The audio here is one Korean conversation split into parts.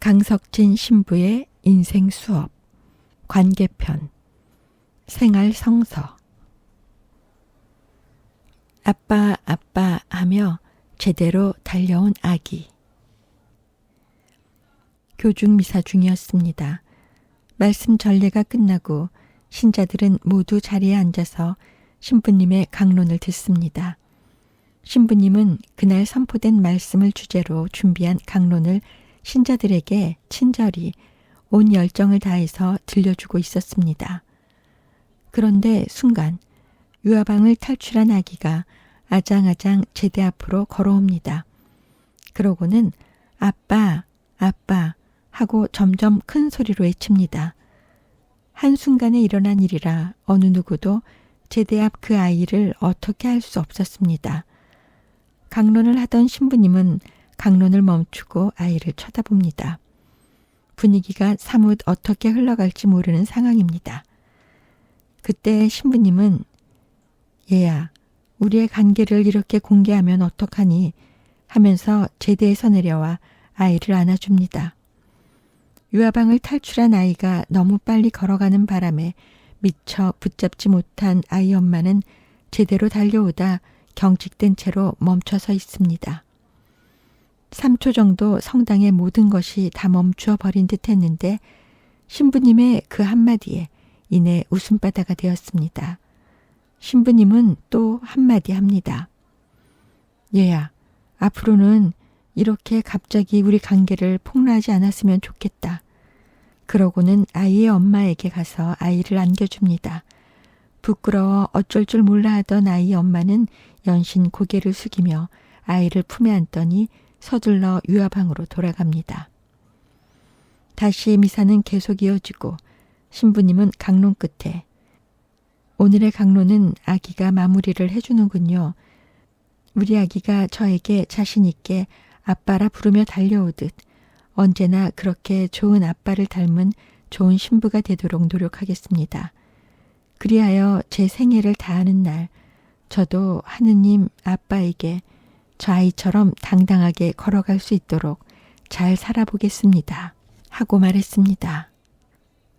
강석진 신부의 인생 수업, 관계편, 생활 성서. 아빠, 아빠 하며 제대로 달려온 아기. 교중 미사 중이었습니다. 말씀 전례가 끝나고 신자들은 모두 자리에 앉아서 신부님의 강론을 듣습니다. 신부님은 그날 선포된 말씀을 주제로 준비한 강론을 신자들에게 친절히 온 열정을 다해서 들려주고 있었습니다. 그런데 순간 유아방을 탈출한 아기가 아장아장 제대 앞으로 걸어옵니다. 그러고는 아빠, 아빠 하고 점점 큰 소리로 외칩니다. 한순간에 일어난 일이라 어느 누구도 제대 앞 그 아이를 어떻게 할 수 없었습니다. 강론을 하던 신부님은 강론을 멈추고 아이를 쳐다봅니다. 분위기가 사뭇 어떻게 흘러갈지 모르는 상황입니다. 그때 신부님은 얘야, 우리의 관계를 이렇게 공개하면 어떡하니 하면서 제대에서 내려와 아이를 안아줍니다. 유아방을 탈출한 아이가 너무 빨리 걸어가는 바람에 미처 붙잡지 못한 아이 엄마는 제대로 달려오다 경직된 채로 멈춰서 있습니다. 3초 정도 성당의 모든 것이 다 멈추어 버린 듯 했는데 신부님의 그 한마디에 이내 웃음바다가 되었습니다. 신부님은 또 한마디 합니다. 얘야, 앞으로는 이렇게 갑자기 우리 관계를 폭로하지 않았으면 좋겠다. 그러고는 아이의 엄마에게 가서 아이를 안겨줍니다. 부끄러워 어쩔 줄 몰라 하던 아이의 엄마는 연신 고개를 숙이며 아이를 품에 안더니 서둘러 유아방으로 돌아갑니다. 다시 미사는 계속 이어지고 신부님은 강론 끝에 오늘의 강론은 아기가 마무리를 해주는군요. 우리 아기가 저에게 자신 있게 아빠라 부르며 달려오듯 언제나 그렇게 좋은 아빠를 닮은 좋은 신부가 되도록 노력하겠습니다. 그리하여 제 생애를 다하는 날 저도 하느님 아빠에게 저 아이처럼 당당하게 걸어갈 수 있도록 잘 살아보겠습니다. 하고 말했습니다.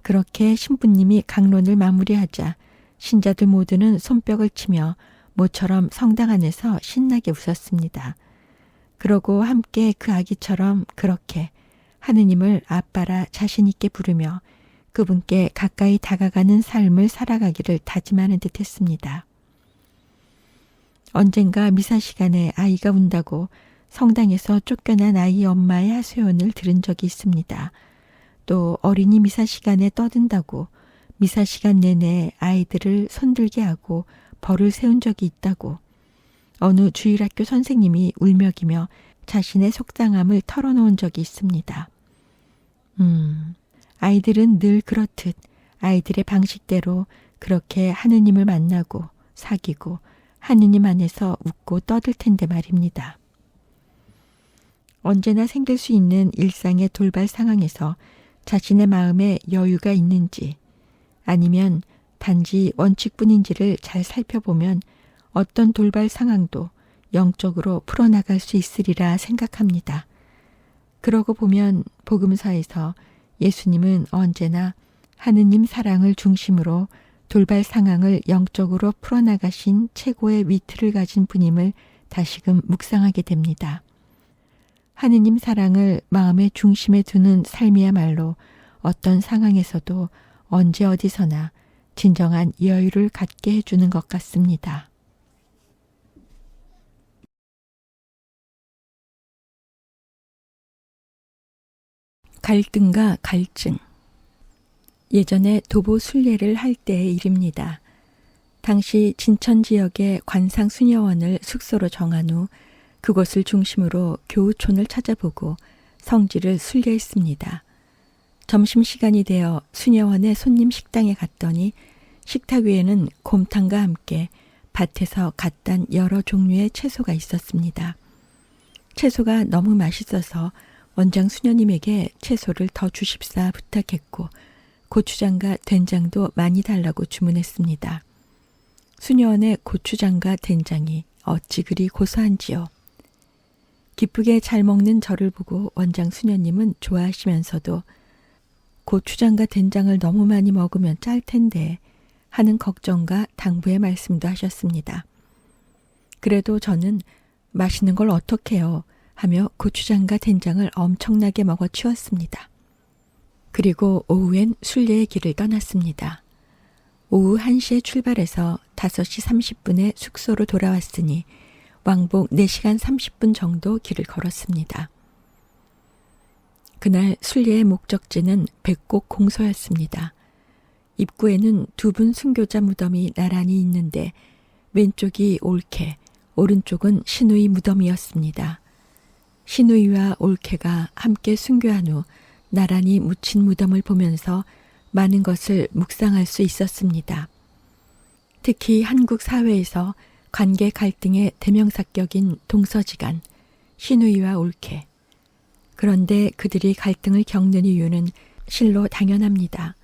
그렇게 신부님이 강론을 마무리하자 신자들 모두는 손뼉을 치며 모처럼 성당 안에서 신나게 웃었습니다. 그러고 함께 그 아기처럼 그렇게 하느님을 아빠라 자신 있게 부르며 그분께 가까이 다가가는 삶을 살아가기를 다짐하는 듯 했습니다. 언젠가 미사 시간에 아이가 운다고 성당에서 쫓겨난 아이 엄마의 하소연을 들은 적이 있습니다. 또 어린이 미사 시간에 떠든다고 미사 시간 내내 아이들을 손들게 하고 벌을 세운 적이 있다고 어느 주일학교 선생님이 울먹이며 자신의 속상함을 털어놓은 적이 있습니다. 아이들은 늘 그렇듯 아이들의 방식대로 그렇게 하느님을 만나고 사귀고 하느님 안에서 웃고 떠들 텐데 말입니다. 언제나 생길 수 있는 일상의 돌발 상황에서 자신의 마음에 여유가 있는지 아니면 단지 원칙뿐인지를 잘 살펴보면 어떤 돌발 상황도 영적으로 풀어나갈 수 있으리라 생각합니다. 그러고 보면 복음서에서 예수님은 언제나 하느님 사랑을 중심으로 돌발 상황을 영적으로 풀어나가신 최고의 위트를 가진 분임을 다시금 묵상하게 됩니다. 하느님 사랑을 마음의 중심에 두는 삶이야말로 어떤 상황에서도 언제 어디서나 진정한 여유를 갖게 해주는 것 같습니다. 갈등과 갈증. 예전에 도보 순례를 할 때의 일입니다. 당시 진천 지역의 관상 수녀원을 숙소로 정한 후 그곳을 중심으로 교우촌을 찾아보고 성지를 순례했습니다. 점심시간이 되어 수녀원의 손님 식당에 갔더니 식탁 위에는 곰탕과 함께 밭에서 갓 딴 여러 종류의 채소가 있었습니다. 채소가 너무 맛있어서 원장 수녀님에게 채소를 더 주십사 부탁했고 고추장과 된장도 많이 달라고 주문했습니다. 수녀원의 고추장과 된장이 어찌 그리 고소한지요. 기쁘게 잘 먹는 저를 보고 원장 수녀님은 좋아하시면서도 고추장과 된장을 너무 많이 먹으면 짤 텐데 하는 걱정과 당부의 말씀도 하셨습니다. 그래도 저는 맛있는 걸 어떡해요 하며 고추장과 된장을 엄청나게 먹어 치웠습니다. 그리고 오후엔 순례의 길을 떠났습니다. 오후 1시에 출발해서 5시 30분에 숙소로 돌아왔으니 왕복 4시간 30분 정도 길을 걸었습니다. 그날 순례의 목적지는 백곡 공소였습니다. 입구에는 2분 순교자 무덤이 나란히 있는데 왼쪽이 올케, 오른쪽은 시누이 무덤이었습니다. 시누이와 올케가 함께 순교한 후 나란히 묻힌 무덤을 보면서 많은 것을 묵상할 수 있었습니다. 특히 한국 사회에서 관계 갈등의 대명사격인 동서지간, 시누이와 올케. 그런데 그들이 갈등을 겪는 이유는 실로 당연합니다.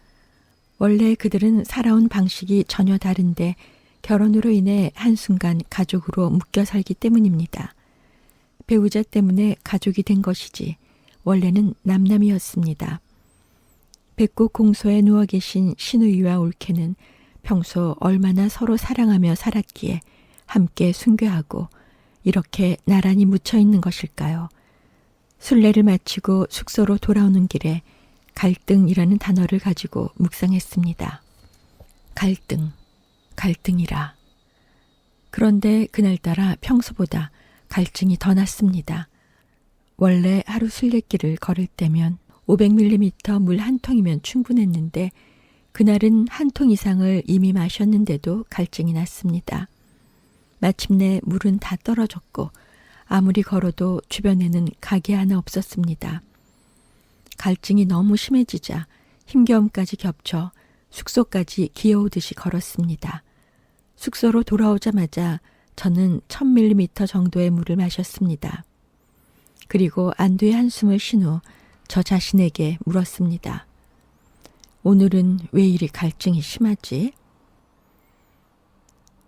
원래 그들은 살아온 방식이 전혀 다른데 결혼으로 인해 한순간 가족으로 묶여 살기 때문입니다. 배우자 때문에 가족이 된 것이지 원래는 남남이었습니다. 백곡 공소에 누워 계신 시누이와 올케는 평소 얼마나 서로 사랑하며 살았기에 함께 순교하고 이렇게 나란히 묻혀 있는 것일까요? 순례를 마치고 숙소로 돌아오는 길에 갈등이라는 단어를 가지고 묵상했습니다. 갈등, 갈등이라. 그런데 그날따라 평소보다 갈증이 더 났습니다. 원래 하루 순례길을 걸을 때면 500ml 물 한 통이면 충분했는데 그날은 한 통 이상을 이미 마셨는데도 갈증이 났습니다. 마침내 물은 다 떨어졌고 아무리 걸어도 주변에는 가게 하나 없었습니다. 갈증이 너무 심해지자 힘겨움까지 겹쳐 숙소까지 기어오듯이 걸었습니다. 숙소로 돌아오자마자 저는 1000ml 정도의 물을 마셨습니다. 그리고 안도의 한숨을 쉰 후 저 자신에게 물었습니다. 오늘은 왜 이리 갈증이 심하지?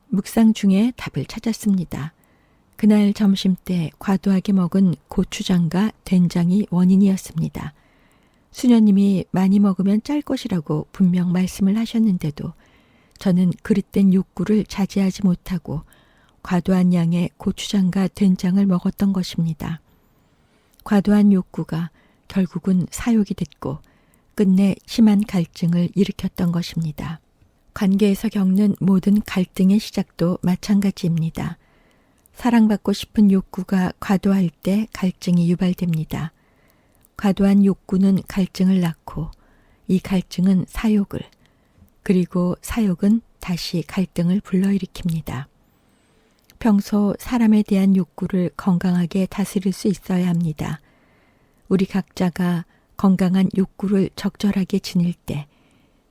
묵상 중에 답을 찾았습니다. 그날 점심때 과도하게 먹은 고추장과 된장이 원인이었습니다. 수녀님이 많이 먹으면 짤 것이라고 분명 말씀을 하셨는데도 저는 그릇된 욕구를 자제하지 못하고 과도한 양의 고추장과 된장을 먹었던 것입니다. 과도한 욕구가 결국은 사욕이 됐고 끝내 심한 갈증을 일으켰던 것입니다. 관계에서 겪는 모든 갈등의 시작도 마찬가지입니다. 사랑받고 싶은 욕구가 과도할 때 갈증이 유발됩니다. 과도한 욕구는 갈증을 낳고 이 갈증은 사욕을, 그리고 사욕은 다시 갈등을 불러일으킵니다. 평소 사람에 대한 욕구를 건강하게 다스릴 수 있어야 합니다. 우리 각자가 건강한 욕구를 적절하게 지닐 때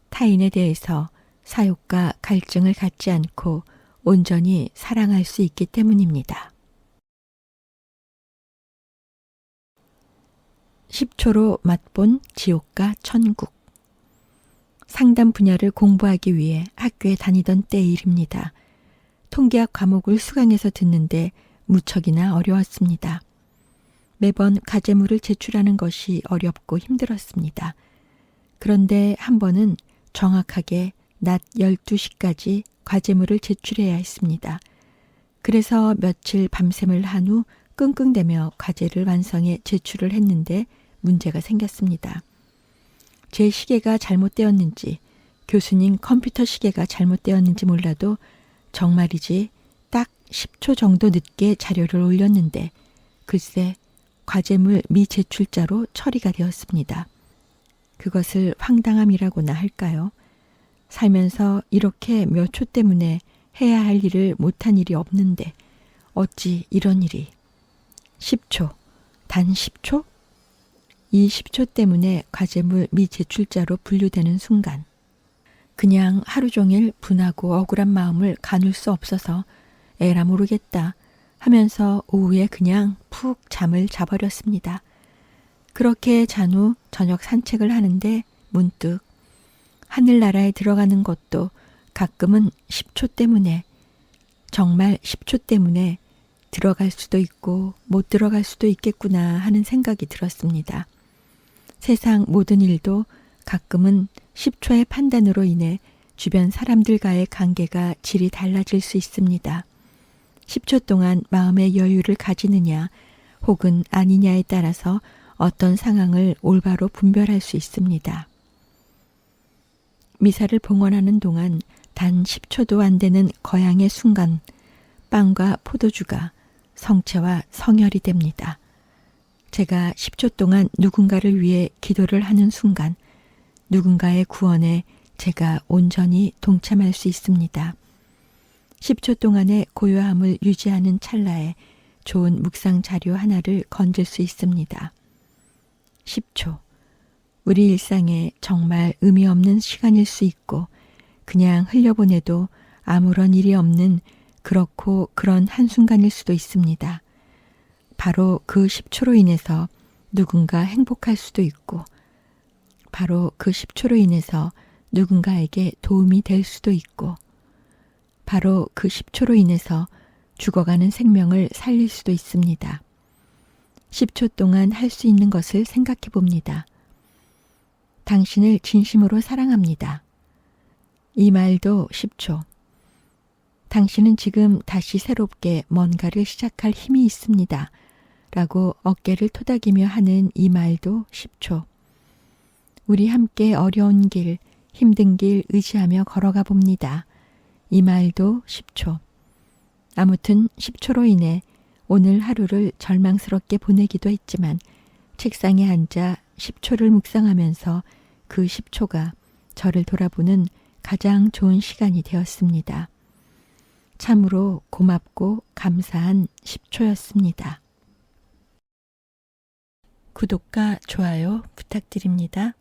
타인에 대해서 사욕과 갈증을 갖지 않고 온전히 사랑할 수 있기 때문입니다. 10초로 맛본 지옥과 천국. 상담 분야를 공부하기 위해 학교에 다니던 때의 일입니다. 통계학 과목을 수강해서 듣는데 무척이나 어려웠습니다. 매번 과제물을 제출하는 것이 어렵고 힘들었습니다. 그런데 한 번은 정확하게 낮 12시까지 과제물을 제출해야 했습니다. 그래서 며칠 밤샘을 한 후 끙끙대며 과제를 완성해 제출을 했는데 문제가 생겼습니다. 제 시계가 잘못되었는지 교수님 컴퓨터 시계가 잘못되었는지 몰라도 정말이지 딱 10초 정도 늦게 자료를 올렸는데 글쎄 과제물 미제출자로 처리가 되었습니다. 그것을 황당함이라고나 할까요? 살면서 이렇게 몇 초 때문에 해야 할 일을 못한 일이 없는데 어찌 이런 일이. 10초, 단 10초? 이 10초 때문에 과제물 미제출자로 분류되는 순간 그냥 하루 종일 분하고 억울한 마음을 가눌 수 없어서 에라 모르겠다 하면서 오후에 그냥 푹 잠을 자버렸습니다. 그렇게 잔 후 저녁 산책을 하는데 문득 하늘나라에 들어가는 것도 가끔은 10초 때문에, 정말 10초 때문에 들어갈 수도 있고 못 들어갈 수도 있겠구나 하는 생각이 들었습니다. 세상 모든 일도 가끔은 10초의 판단으로 인해 주변 사람들과의 관계가 질이 달라질 수 있습니다. 10초 동안 마음의 여유를 가지느냐 혹은 아니냐에 따라서 어떤 상황을 올바로 분별할 수 있습니다. 미사를 봉헌하는 동안 단 10초도 안 되는 거양의 순간 빵과 포도주가 성체와 성혈이 됩니다. 제가 10초 동안 누군가를 위해 기도를 하는 순간 누군가의 구원에 제가 온전히 동참할 수 있습니다. 10초 동안의 고요함을 유지하는 찰나에 좋은 묵상 자료 하나를 건질 수 있습니다. 10초. 우리 일상에 정말 의미 없는 시간일 수 있고 그냥 흘려보내도 아무런 일이 없는 그렇고 그런 한순간일 수도 있습니다. 바로 그 10초로 인해서 누군가 행복할 수도 있고 바로 그 10초로 인해서 누군가에게 도움이 될 수도 있고 바로 그 10초로 인해서 죽어가는 생명을 살릴 수도 있습니다. 10초 동안 할 수 있는 것을 생각해 봅니다. 당신을 진심으로 사랑합니다. 이 말도 10초. 당신은 지금 다시 새롭게 뭔가를 시작할 힘이 있습니다. 라고 어깨를 토닥이며 하는 이 말도 10초. 우리 함께 어려운 길, 힘든 길 의지하며 걸어가 봅니다. 이 말도 10초. 아무튼 10초로 인해 오늘 하루를 절망스럽게 보내기도 했지만 책상에 앉아 10초를 묵상하면서 그 10초가 저를 돌아보는 가장 좋은 시간이 되었습니다. 참으로 고맙고 감사한 10초였습니다. 구독과 좋아요 부탁드립니다.